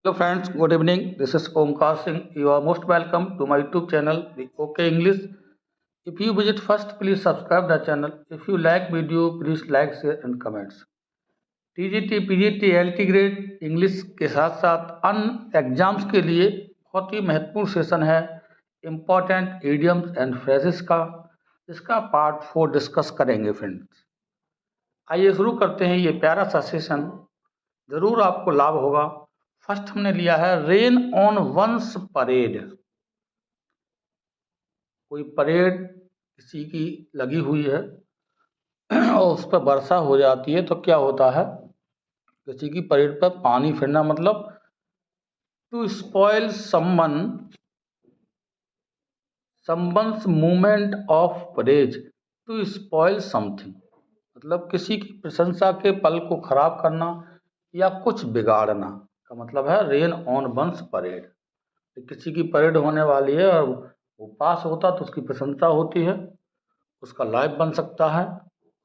Hello friends, good evening. This is Omkar Singh. You are most welcome to my YouTube channel, The OK English. If you visit first, please subscribe the channel. If you like video, please like, share and comments. TGT, PGT, LT grade English के साथ साथ अन्य exams के लिए बहुत ही महत्वपूर्ण session है important idioms and phrases का, इसका पार्ट 4 डिस्कस करेंगे फ्रेंड्स। आइए शुरू करते हैं ये प्यारा सा सेशन, ज़रूर आपको लाभ होगा। फर्स्ट हमने लिया है रेन ऑन वंस परेड। कोई परेड किसी की लगी हुई है और उस पर वर्षा हो जाती है तो क्या होता है, किसी की परेड पर पानी फिरना, मतलब to spoil someone's movement of parade, to spoil something, मतलब किसी की प्रशंसा के पल को खराब करना या कुछ बिगाड़ना का मतलब है रेन ऑन वंस परेड। किसी की परेड होने वाली है और वो पास होता तो उसकी प्रशंसा होती है, उसका लाइफ बन सकता है,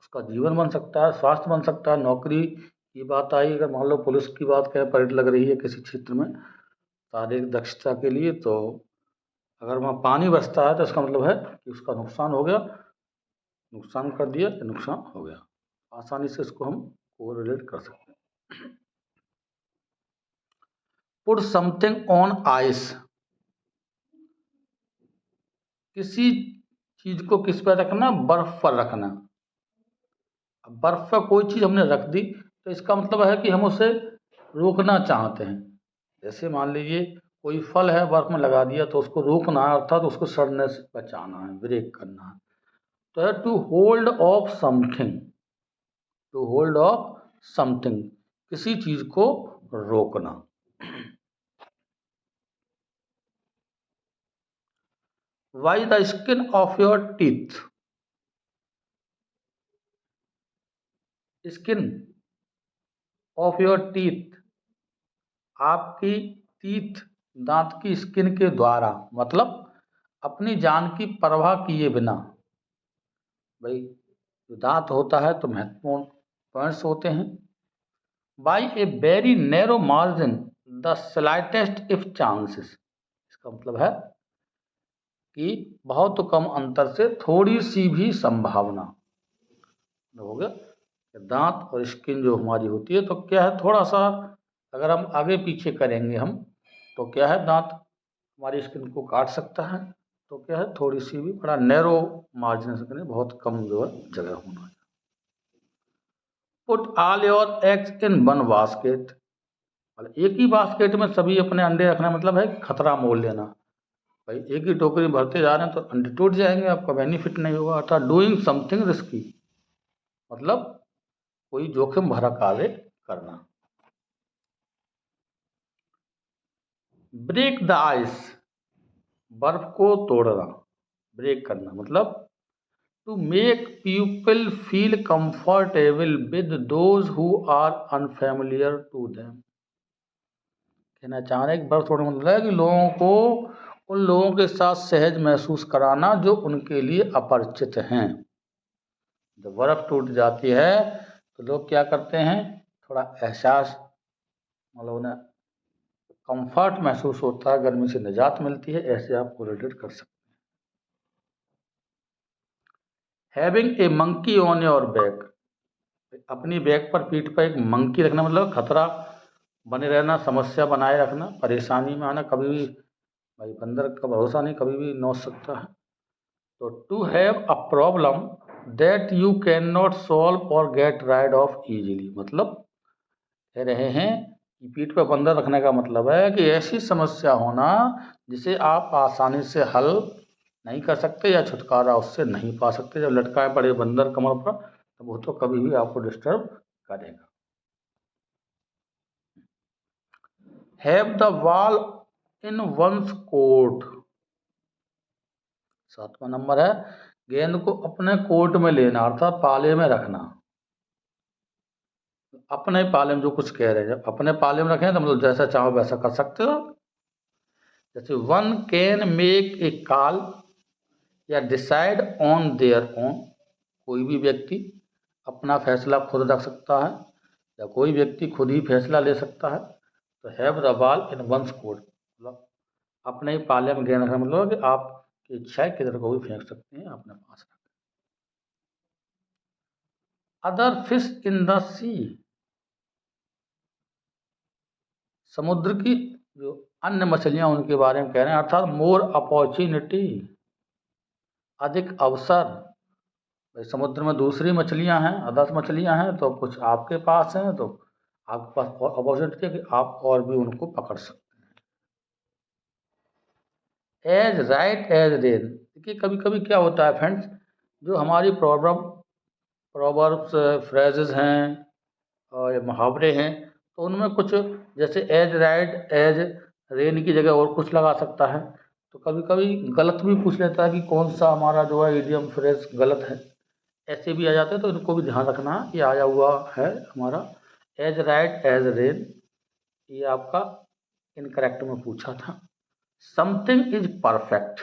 उसका जीवन बन सकता है, स्वास्थ्य बन सकता है, नौकरी की बात आई, अगर मान लो पुलिस की बात करें, परेड लग रही है किसी क्षेत्र में शारीरिक दक्षता के लिए, तो अगर वहाँ पानी बरसता है तो इसका मतलब है कि उसका नुकसान हो गया, नुकसान कर दिया या नुकसान हो गया। आसानी से इसको हम कोरिलेट कर सकते हैं। पुट समथिंग ऑन आइस, किसी चीज को किस पर रखना, बर्फ पर रखना। अब बर्फ पर कोई चीज हमने रख दी तो इसका मतलब है कि हम उसे रोकना चाहते हैं। जैसे मान लीजिए कोई फल है, बर्फ में लगा दिया तो उसको रोकना है, अर्थात उसको सड़ने से बचाना है, ब्रेक करना है। तो है to hold off something, to hold off something, किसी चीज को रोकना। By the skin of your teeth, skin of your teeth, आपकी टीथ, दांत की स्किन के द्वारा, मतलब अपनी जान की परवाह किए बिना। भाई जो दांत होता है तो महत्वपूर्ण पॉइंट्स होते हैं। By a very narrow margin the slightest if chances, इसका मतलब है कि बहुत कम अंतर से थोड़ी सी भी संभावना हो गया। दांत और स्किन जो हमारी होती है तो क्या है, थोड़ा सा अगर हम आगे पीछे करेंगे हम तो क्या है, दांत हमारी स्किन को काट सकता है, तो क्या है थोड़ी सी भी, बड़ा नैरो मार्जिन से करें, बहुत कम जो है जगह होना है। Put all your eggs in one basket, एक ही बास्केट में सभी अपने अंडे रखना, मतलब है खतरा मोल लेना। भाई एक ही टोकरी भरते जा रहे हैं तो अंडे टूट जाएंगे, आपका बेनिफिट नहीं होगा। अर्थात डूइंग समथिंग रिस्की, मतलब कोई जोखिम भरा कार्य करना। ब्रेक द आइस, बर्फ को तोड़ना, ब्रेक करना, मतलब to make people feel comfortable with those who are unfamiliar to them. कहना चाह रहे हैं कि बर्फ तोड़ने मतलब है कि लोगों को उन लोगों के साथ सहज महसूस कराना जो उनके लिए अपरिचित हैं। जब बर्फ टूट जाती है तो लोग क्या करते हैं, थोड़ा एहसास, मतलब उन्हें कंफर्ट महसूस होता है, गर्मी से निजात मिलती है, ऐसे आप कोरिलेट कर सकते हैं। Having a monkey on your back, अपनी बैक पर, पीठ पर एक मंकी रखना, मतलब खतरा बने रहना, समस्या बनाए रखना, परेशानी में आना, कभी भी भाई बंदर का भरोसा नहीं, कभी भी नोच सकता है। तो to have a problem that you can not solve और गेट राइड ऑफ इजीली, मतलब कह रहे हैं कि पीठ पर बंदर रखने का मतलब है कि ऐसी समस्या होना जिसे आप आसानी से हल नहीं कर सकते या छुटकारा उससे नहीं पा सकते। जब लटकाए पड़े बंदर कमर पर तो वो तो कभी भी आपको डिस्टर्ब करेगा। Have the ball in one's court, 7वां नंबर है गेंद को अपने कोर्ट में लेना, अर्थात पाले में रखना। अपने पाले में जो कुछ कह रहे हैं, जब अपने पाले में रखें तो मतलब जैसा चाहो वैसा कर सकते हो। जैसे one can make a call या डिसाइड ऑन देयर ओन, कोई भी व्यक्ति अपना फैसला खुद रख सकता है या कोई व्यक्ति खुद ही फैसला ले सकता है। तो have the ball in one's court, मतलब अपने ही पाले में गेंद रखना, मतलब कि आपकी इच्छा है किधर को भी फेंक सकते हैं अपने पास रख। अदर फिश इन द सी, समुद्र की जो अन्य मछलियां उनके बारे में कह रहे हैं, अर्थात मोर अपॉर्चुनिटी, अधिक अवसर। भाई समुद्र में दूसरी मछलियां हैं, 10 मछलियां हैं, तो कुछ आपके पास हैं, तो आपके पास अपॉर्चुनिटी है कि आप और भी उनको पकड़ सकते हैं। एज राइट एज रेन, देखिए कभी कभी क्या होता है फ्रेंड्स, जो हमारी प्रोवर्ब्स फ्रेजेस हैं और ये मुहावरे हैं, तो उनमें कुछ जैसे एज राइट एज रेन की जगह और कुछ लगा सकता है, तो कभी कभी गलत भी पूछ लेता है कि कौन सा हमारा जो है इडियम फ्रेज गलत है, ऐसे भी आ जाते हैं, तो इनको भी ध्यान रखना है। ये आया हुआ है हमारा एज राइट एज रेन, ये आपका इनकरेक्ट में पूछा था। समथिंग इज परफेक्ट,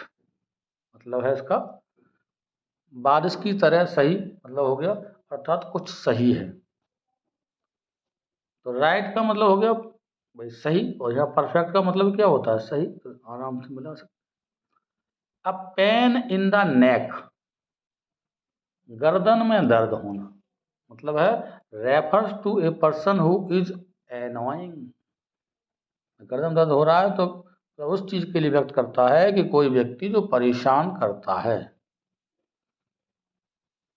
मतलब है इसका बारिश की तरह सही, मतलब हो गया अर्थात कुछ सही है। तो राइट का मतलब हो गया भाई सही, और यहाँ परफेक्ट का मतलब क्या होता है, सही, तो आराम से मिला सकते। अ पेन इन द नेक, गर्दन में दर्द होना, मतलब है refers to a person who is annoying, गर्दन दर्द हो रहा है तो उस चीज के लिए व्यक्त करता है कि कोई व्यक्ति जो परेशान करता है,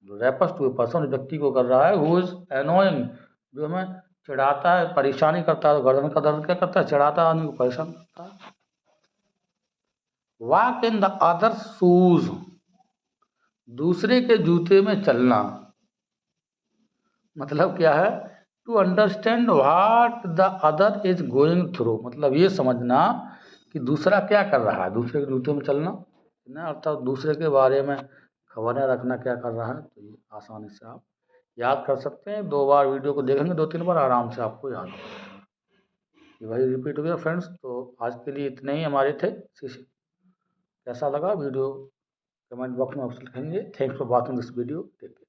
जो रेफर्स टू ए पर्सन व्यक्ति को कर रहा है, हु इज एनोइंग, जो हमें चिढ़ाता है, परेशानी करता है। तो गर्दन का दर्द क्या करता है, चिढ़ाता है, आदमी को परेशान करता है। Walk in the other shoes, दूसरे के जूते में चलना, मतलब क्या है, to understand what the other is going through, मतलब ये समझना कि दूसरा क्या कर रहा है, दूसरे के जूते में चलना ना, अर्थात दूसरे के बारे में खबरें रखना क्या कर रहा है। तो ये आसानी से आप याद कर सकते हैं, 2 बार वीडियो को देखेंगे, 2-3 बार आराम से आपको याद हो जाएगा। ये भाई रिपीट हो गया फ्रेंड्स, तो आज के लिए इतने ही हमारे थे। कैसा लगा वीडियो कमेंट बॉक्स में आप लिखेंगे। Thanks for watching this video, take care.